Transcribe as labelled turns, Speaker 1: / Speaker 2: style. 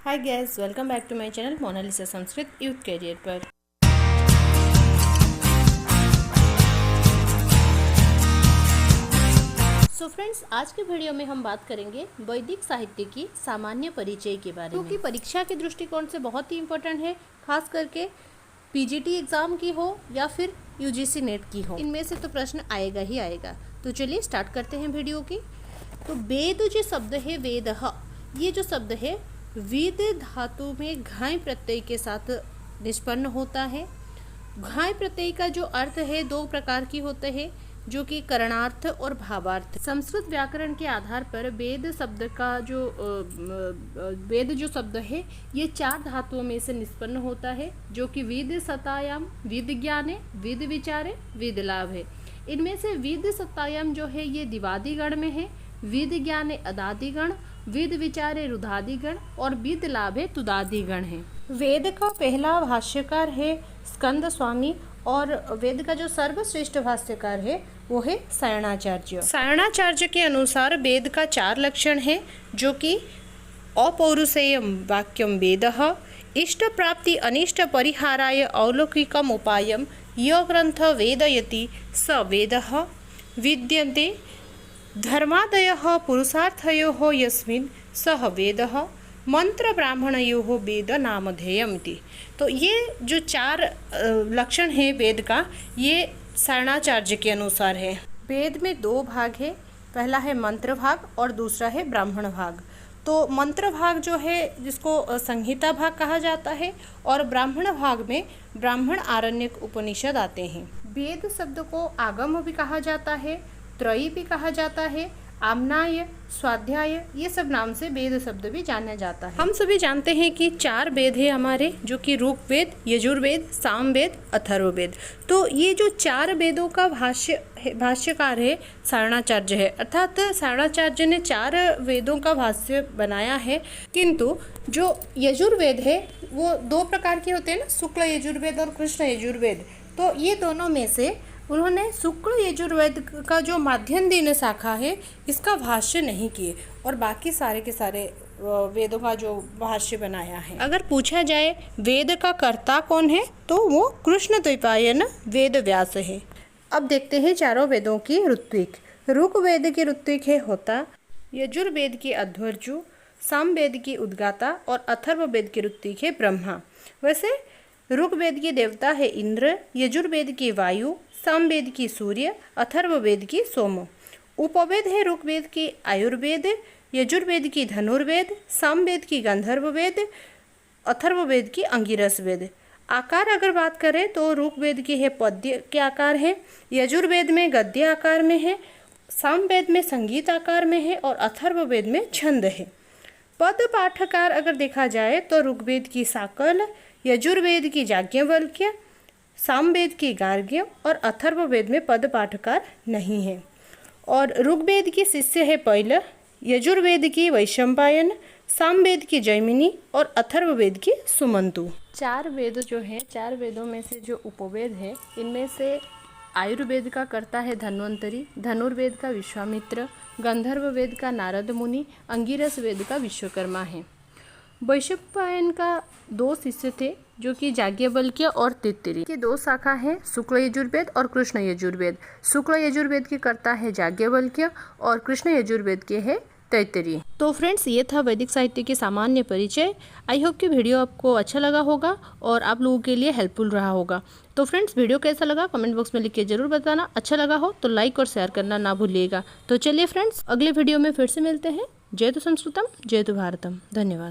Speaker 1: Hi guys, welcome back to my channel Monalisa Sanskrit youth career पर। So friends, आज के video में हम बात करेंगे वैदिक साहित्य की सामान्य परिचय के बारे में, क्योंकि परीक्षा के दृष्टिकोण से बहुत ही इम्पोर्टेंट है, खास करके पीजीटी एग्ज़ाम की हो या फिर यूजीसी नेट की हो, इनमें से तो प्रश्न आएगा ही आएगा। तो चलिए स्टार्ट करते हैं वीडियो की। तो वेद जो शब्द है, वेदः, ये जो शब्द है वेद धातु में घाय प्रत्यय के साथ निष्पन्न होता है। घाय प्रत्यय का जो अर्थ है दो प्रकार की होते हैं, जो कि करणार्थ और भावार्थ। संस्कृत व्याकरण के आधार पर वेद शब्द का वेद जो शब्द है ये चार धातुओं में से निष्पन्न होता है, जो कि वेद सतायाम, वेद ज्ञाने, वेद विचारे, वेद लाभ है। इनमें से वेद सतायाम जो है ये दिवादि गण में है, वेद ज्ञाने अदादि गण, वेद विचारे रुधादि गण और वेद लाभ है तुदादि गण है। वेद का पहला भाष्यकार है स्कंद स्वामी और वेद का जो सर्वश्रेष्ठ भाष्यकार है वो है सायणाचार्य। सायणाचार्य के अनुसार वेद का चार लक्षण है, जो कि अपौरुषेयम वाक्यम वेदः, इष्ट प्राप्ति अनिष्ट परिहाराय अलौकिकम उपायम य ग्रंथ वेदयति स वेदः, विद्यन्ते धर्मादयः पुरुषार्थयोः यस्मिन् सः वेदः, मंत्र ब्राह्मणयोः वेद नामधेयम् इति। तो ये जो चार लक्षण है वेद का, ये सायणाचार्य के अनुसार है। वेद में दो भाग है, पहला है मंत्र भाग और दूसरा है ब्राह्मण भाग। तो मंत्र भाग जो है जिसको संहिता भाग कहा जाता है, और ब्राह्मण भाग में ब्राह्मण आरण्यक उपनिषद आते हैं। वेद शब्द को आगम भी कहा जाता है, त्रयी भी कहा जाता है, आमनाय, स्वाध्याय, ये सब नाम से वेद शब्द भी जाना जाता है। हम सभी जानते हैं कि चार वेद है हमारे, जो कि ऋग्वेद, यजुर्वेद, सामवेद, अथर्ववेद। तो ये जो चार वेदों का भाष्यकार है सायणाचार्य है, अर्थात सायणाचार्य ने चार वेदों का भाष्य बनाया है। किंतु जो यजुर्वेद है वो दो प्रकार के होते हैं ना, शुक्ल यजुर्वेद और कृष्ण यजुर्वेद। तो ये दोनों में से उन्होंने शुक्ल यजुर्वेद का जो माध्यन्दिन शाखा है इसका भाष्य नहीं किए, और बाकी सारे के सारे वेदों का जो भाष्य बनाया है। अगर पूछा जाए वेद का कर्ता कौन है, तो वो कृष्ण द्वैपायन वेद व्यास है। अब देखते हैं चारों वेदों की ऋत्विक। ऋग्वेद की ऋत्विक है होता, यजुर्वेद की अध्वर्जु, सामवेद की उद्गाता और अथर्ववेद की ऋत्विक है ब्रह्मा। वैसे ऋग्वेद की देवता है इंद्र, यजुर्वेद की वायु, सामवेद की सूर्य, अथर्ववेद की सोम। उपवेद है ऋग्वेद की आयुर्वेद, यजुर्वेद की धनुर्वेद, सामवेद की गंधर्ववेद, अथर्ववेद की अंगिरस वेद। आकार अगर बात करें तो ऋग्वेद की है पद्य के आकार है, यजुर्वेद में गद्य आकार में है, सामवेद में संगीत आकार में है और अथर्ववेद में छंद है। पद पाठकार अगर देखा जाए तो ऋग्वेद की साकल, यजुर्वेद की याज्ञवल्क्य, सामवेद की गार्ग्य और अथर्ववेद में पद पाठकार नहीं है। और ऋग्वेद की शिष्य है पैल, यजुर्वेद की वैशंपायन, सामवेद की जैमिनी और अथर्ववेद की सुमंतु। चार वेद जो है, चार वेदों में से जो उपवेद है, इनमें से आयुर्वेद का कर्ता है धन्वंतरी, धनुर्वेद का विश्वामित्र, गंधर्ववेद का नारद मुनि, अंगिरस वेद का विश्वकर्मा है। वैशंपायन का दो शिष्य थे, जो कि याज्ञवल्क्य और तैत्तिरीय के दो शाखा हैं, शुक्ल यजुर्वेद और कृष्ण यजुर्वेद। शुक्ल यजुर्वेद के कर्ता है याज्ञवल्क्य और कृष्ण यजुर्वेद के है तैत्तिरीय। तो फ्रेंड्स, ये था वैदिक साहित्य के सामान्य परिचय। आई होप कि वीडियो आपको अच्छा लगा होगा और आप लोगों के लिए हेल्पफुल रहा होगा। तो फ्रेंड्स, वीडियो कैसा लगा कमेंट बॉक्स में लिख के जरूर बताना। अच्छा लगा हो तो लाइक और शेयर करना ना भूलिएगा। तो चलिए फ्रेंड्स, अगले वीडियो में फिर से मिलते हैं। जय तु संस्कृतम, जय तु भारतम। धन्यवाद।